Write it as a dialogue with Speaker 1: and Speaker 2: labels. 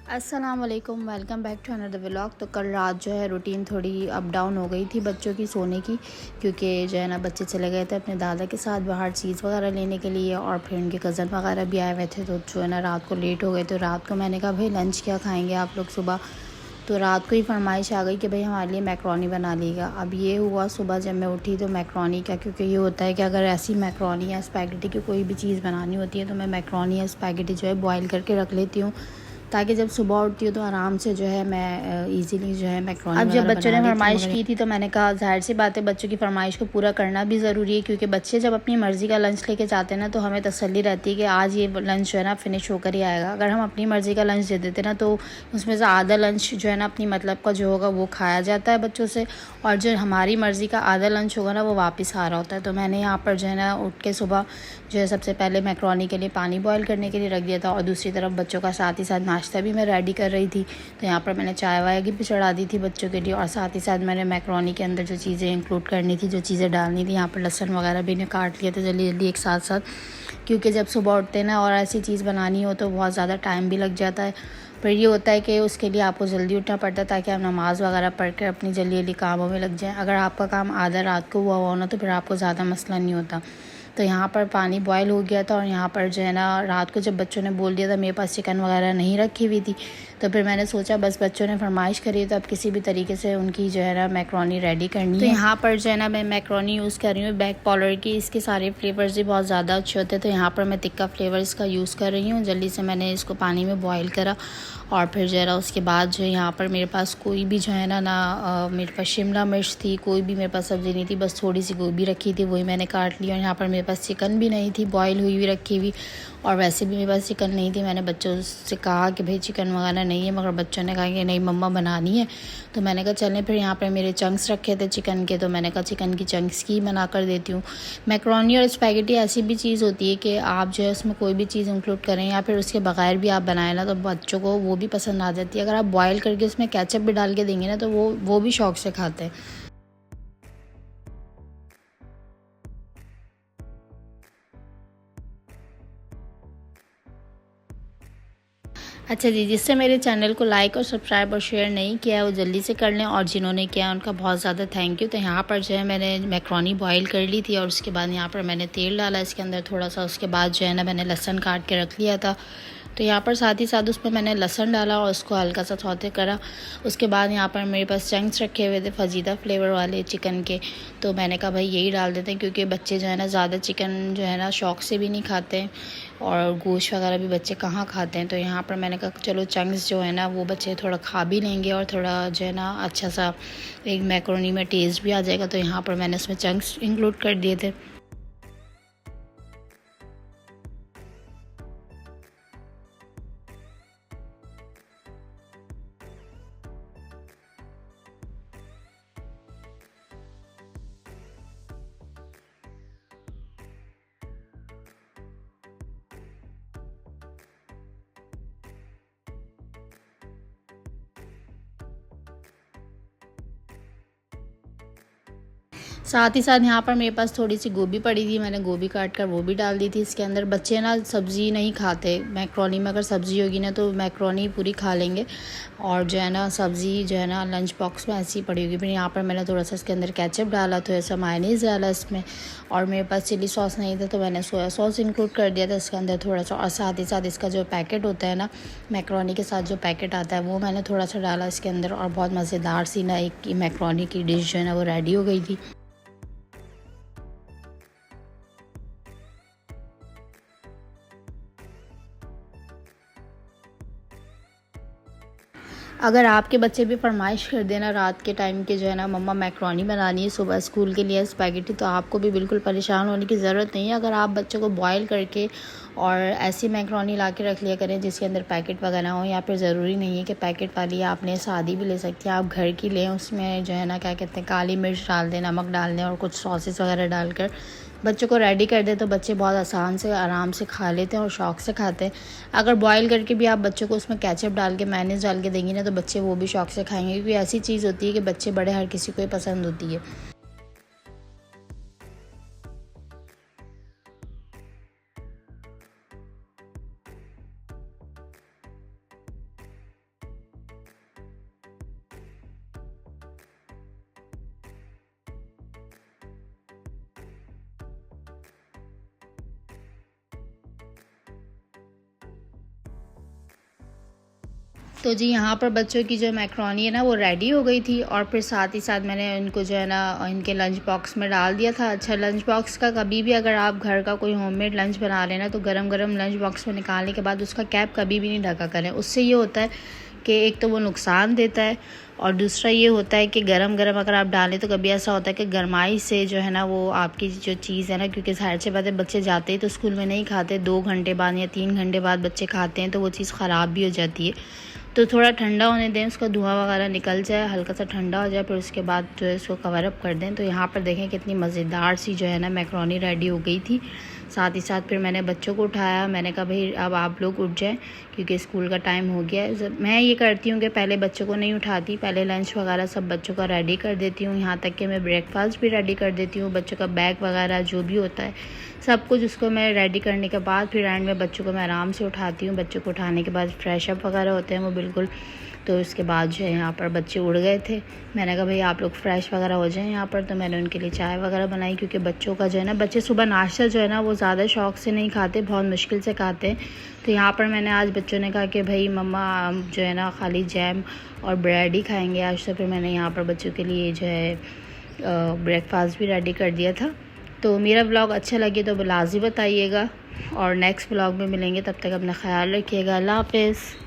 Speaker 1: अस्सलाम वालेकुम, welcome back to another vlog. तो कल रात जो है रूटीन थोड़ी अप डाउन हो गई थी बच्चों की सोने की, क्योंकि जो है ना बच्चे चले गए थे अपने दादा के साथ बाहर चीज़ वगैरह लेने के लिए, और फिर उनके कज़न वगैरह भी आए हुए थे। तो जो है ना रात को लेट हो गए। तो रात को मैंने कहा भाई लंच क्या खाएँगे आप लोग सुबह। तो रात को ही फरमाइश आ गई कि भाई हमारे लिए मैक्रोनी बना लीजिएगा। अब ये हुआ सुबह जब मैं उठी तो मैक्रोनी क्या, क्योंकि ये होता है कि अगर ऐसी मैक्रोनी या स्पैगेटी की कोई भी चीज़ बनानी होती है तो मैं मैक्रोनी या स्पैगेटी जो है बॉयल करके रख लेती हूँ, ताकि जब सुबह उठती हूँ तो आराम से जो है मैं इजीली जो है मैक्रोनी अब जब बच्चों ने फरमाइश की थी तो मैंने कहा जाहिर सी बात है बच्चों की फरमाइश को पूरा करना भी ज़रूरी है, क्योंकि बच्चे जब अपनी मर्ज़ी का लंच लेके जाते हैं ना तो हमें तसल्ली रहती है कि आज ये लंच जो है ना फिनिश होकर ही आएगा। अगर हम अपनी मर्ज़ी का लंच दे देते ना तो उसमें से आधा लंच जो है ना अपनी मतलब का जो होगा वो खाया जाता है बच्चों से, और जो हमारी मर्ज़ी का आधा लंच होगा ना वो वापस आ रहा होता है। तो मैंने यहाँ पर जो है ना उठ के सुबह जो है सबसे पहले मैक्रोनी के लिए पानी बॉयल करने के लिए रख दिया था, और दूसरी तरफ बच्चों का साथ ही साथ नाश्ता भी मैं रेडी कर रही थी। तो यहाँ पर मैंने चाय वाय भी चढ़ा दी थी बच्चों के लिए, और साथ ही साथ मैंने मैक्रोनी के अंदर जो चीज़ें इंक्लूड करनी थी, जो चीज़ें डालनी थी, यहाँ पर लहसुन वगैरह भी इन्हें काट लिया था जल्दी जल्दी एक साथ साथ, क्योंकि जब सुबह उठते हैं ना और ऐसी चीज़ बनानी हो तो बहुत ज़्यादा टाइम भी लग जाता है। फिर ये होता है कि उसके लिए आपको जल्दी उठना पड़ता है ताकि आप नमाज़ वगैरह पढ़ कर अपनी जल्दी जल्दी कामों में लग जाएं। अगर आपका काम आधा रात को हुआ हो ना तो फिर आपको ज़्यादा मसला नहीं होता। तो यहाँ पर पानी बॉयल हो गया था, और यहाँ पर जो है ना रात को जब बच्चों ने बोल दिया था, मेरे पास चिकन वगैरह नहीं रखी हुई थी, तो फिर मैंने सोचा बस बच्चों ने फरमाइश करी तो अब किसी भी तरीके से उनकी जो है ना मैक्रोनी रेडी करनी है। तो यहाँ पर जो है ना मैं मैक्रोनी यूज़ कर रही हूँ बैक पॉलर की। इसके सारे फ्लेवर्स भी बहुत ज़्यादा अच्छे होते हैं। तो यहाँ पर मैं तिक्का फ्लेवर इसका यूज़ कर रही हूँ। जल्दी से मैंने इसको पानी में बॉयल करा, और फिर जो है ना उसके बाद जो यहाँ पर मेरे पास कोई भी जो है ना मेरे पास शिमला मिर्च थी, कोई भी मेरे पास सब्ज़ी नहीं थी, बस थोड़ी सी गोभी रखी थी वही मैंने काट ली। और यहाँ पर मेरे पास चिकन भी नहीं थी बॉयल हुई हुई रखी हुई, और वैसे भी मेरे पास चिकन नहीं थी। मैंने बच्चों से कहा कि भाई चिकन वगैरह नहीं है, मगर बच्चों ने कहा कि नहीं मम्मा बनानी है। तो मैंने कहा चलें। फिर यहाँ पर मेरे चंक्स रखे थे चिकन के, तो मैंने कहा चिकन की चंक्स की बना कर देती हूँ। मैक्रोनी और स्पैगेटी ऐसी भी चीज़ होती है कि आप जो है उसमें कोई भी चीज़ इंक्लूड करें या फिर उसके बगैर भी आप बनाएं ना तो बच्चों को वो भी पसंद आ जाती है। अगर आप बॉयल करके उसमें केचप भी डाल के देंगे ना तो वो भी शौक़ से खाते हैं। अच्छा जी, जिससे मेरे चैनल को लाइक और सब्सक्राइब और शेयर नहीं किया है वो जल्दी से कर लें, और जिन्होंने किया है उनका बहुत ज़्यादा थैंक यू। तो यहाँ पर जो है मैंने मैक्रोनी बॉईल कर ली थी, और उसके बाद यहाँ पर मैंने तेल डाला इसके अंदर थोड़ा सा। उसके बाद जो है ना मैंने लहसुन काट के रख लिया था, तो यहाँ पर साथ ही साथ उसमें मैंने लहसुन डाला और उसको हल्का सा सौते करा। उसके बाद यहाँ पर मेरे पास चंक्स रखे हुए थे फजीदा फ्लेवर वाले चिकन के, तो मैंने कहा भाई यही डाल देते हैं, क्योंकि बच्चे जो है ना ज़्यादा चिकन जो है ना शौक़ से भी नहीं खाते हैं, और गोश्त वगैरह भी बच्चे कहाँ खाते हैं। तो यहाँ पर मैंने कहा चलो चंक्स जो है ना वो बच्चे थोड़ा खा भी लेंगे, और थोड़ा जो है ना अच्छा सा एक मैक्रोनी में टेस्ट भी आ जाएगा। तो यहाँ पर मैंने उसमें चंक्स इंक्लूड कर दिए थे। साथ ही साथ यहाँ पर मेरे पास थोड़ी सी गोभी पड़ी थी, मैंने गोभी काट कर वो भी डाल दी थी इसके अंदर। बच्चे ना सब्ज़ी नहीं खाते, मैक्रोनी में अगर सब्ज़ी होगी ना तो मैक्रोनी पूरी खा लेंगे, और जो है ना सब्ज़ी जो है ना लंच बॉक्स में ऐसी ही पड़ी होगी। फिर यहाँ पर मैंने थोड़ा सा इसके अंदर केचप डाला, थोड़ा सा मायोनीज़ डाला इसमें, और मेरे पास चिली सॉस नहीं था तो मैंने सोया सॉस इंक्लूड कर दिया था इसके अंदर थोड़ा सा। और साथ ही साथ इसका जो पैकेट होता है ना मैक्रोनी के साथ जो पैकेट आता है वो मैंने थोड़ा सा डाला इसके अंदर, और बहुत मज़ेदार सी ना एक मैक्रोनी की डिश जो है ना वो रेडी हो गई थी। अगर आपके बच्चे भी फरमाइश कर देना रात के टाइम के जो है ना मम्मा मैक्रोनी बनानी है सुबह स्कूल के लिए स्पैगेटी, तो आपको भी बिल्कुल परेशान होने की ज़रूरत नहीं है। अगर आप बच्चों को बॉयल करके और ऐसी मैक्रोनी ला के रख लिया करें जिसके अंदर पैकेट वगैरह हो, या फिर ज़रूरी नहीं है कि पैकेट वाली, आपने सादी भी ले सकती हैं, आप घर की लें। उसमें जो है ना क्या कहते हैं काली मिर्च डाल दें, नमक डाल दें, और कुछ सॉसेस वगैरह डालकर बच्चों को रेडी कर दें तो बच्चे बहुत आसान से आराम से खा लेते हैं और शौक़ से खाते हैं। अगर बॉयल करके भी आप बच्चों को उसमें केचप डाल के मेयोनेज़ डाल के देंगी ना तो बच्चे वो भी शौक़ से खाएंगे, क्योंकि ऐसी चीज़ होती है कि बच्चे बड़े हर किसी को ही पसंद होती है। तो जी यहाँ पर बच्चों की जो मैक्रोनी है ना वो रेडी हो गई थी, और फिर साथ ही साथ मैंने इनको जो है ना इनके लंच बॉक्स में डाल दिया था। अच्छा, लंच बॉक्स का कभी भी अगर आप घर का कोई होममेड लंच बना रहे हैं ना, तो गरम गरम लंच बॉक्स में निकालने के बाद उसका कैप कभी भी नहीं ढका करें। उससे ये होता है कि एक तो वो नुकसान देता है, और दूसरा ये होता है कि गरम गरम अगर आप डालें तो कभी ऐसा होता है कि गरमाई से जो है ना वो आपकी जो चीज़ है ना, क्योंकि जाहिर सी बात है बच्चे जाते ही तो स्कूल में नहीं खाते, 2 घंटे बाद या 3 घंटे बाद बच्चे खाते हैं, तो वो चीज़ ख़राब भी हो जाती है। तो थोड़ा ठंडा होने दें, उसका धुआं वगैरह निकल जाए, हल्का सा ठंडा हो जाए, फिर उसके बाद जो है इसको कवर अप कर दें। तो यहाँ पर देखें कितनी मज़ेदार सी जो है ना मैक्रोनी रेडी हो गई थी। साथ ही साथ फिर मैंने बच्चों को उठाया, मैंने कहा भाई अब आप लोग उठ जाएं क्योंकि स्कूल का टाइम हो गया है। मैं ये करती हूँ कि पहले बच्चों को नहीं उठाती, पहले लंच वगैरह सब बच्चों का रेडी कर देती हूँ, यहाँ तक कि मैं ब्रेकफास्ट भी रेडी कर देती हूँ, बच्चों का बैग वगैरह जो भी होता है सब कुछ उसको मैं रेडी करने के बाद फिर एंड में बच्चों को मैं आराम से उठाती हूँ। बच्चों को उठाने के बाद फ्रेश अप वगैरह होते हैं वो बिल्कुल। तो उसके बाद जो है यहाँ पर बच्चे उड़ गए थे, मैंने कहा भाई आप लोग फ्रेश वगैरह हो जाएं यहाँ पर। तो मैंने उनके लिए चाय वगैरह बनाई, क्योंकि बच्चों का जो है ना, बच्चे सुबह नाश्ता जो है ना वो ज़्यादा शौक़ से नहीं खाते, बहुत मुश्किल से खाते हैं। तो यहाँ पर मैंने आज बच्चों ने कहा कि भाई मम्मा जो है ना खाली जैम और ब्रेड ही खाएँगे आज। तो फिर मैंने यहाँ पर बच्चों के लिए जो है ब्रेकफास्ट भी रेडी कर दिया था। तो मेरा व्लॉग अच्छा लगे तो लाज़मी बताइएगा, और नेक्स्ट व्लॉग में मिलेंगे, तब तक अपना ख्याल रखिएगा। अल्लाह हाफ़िज़।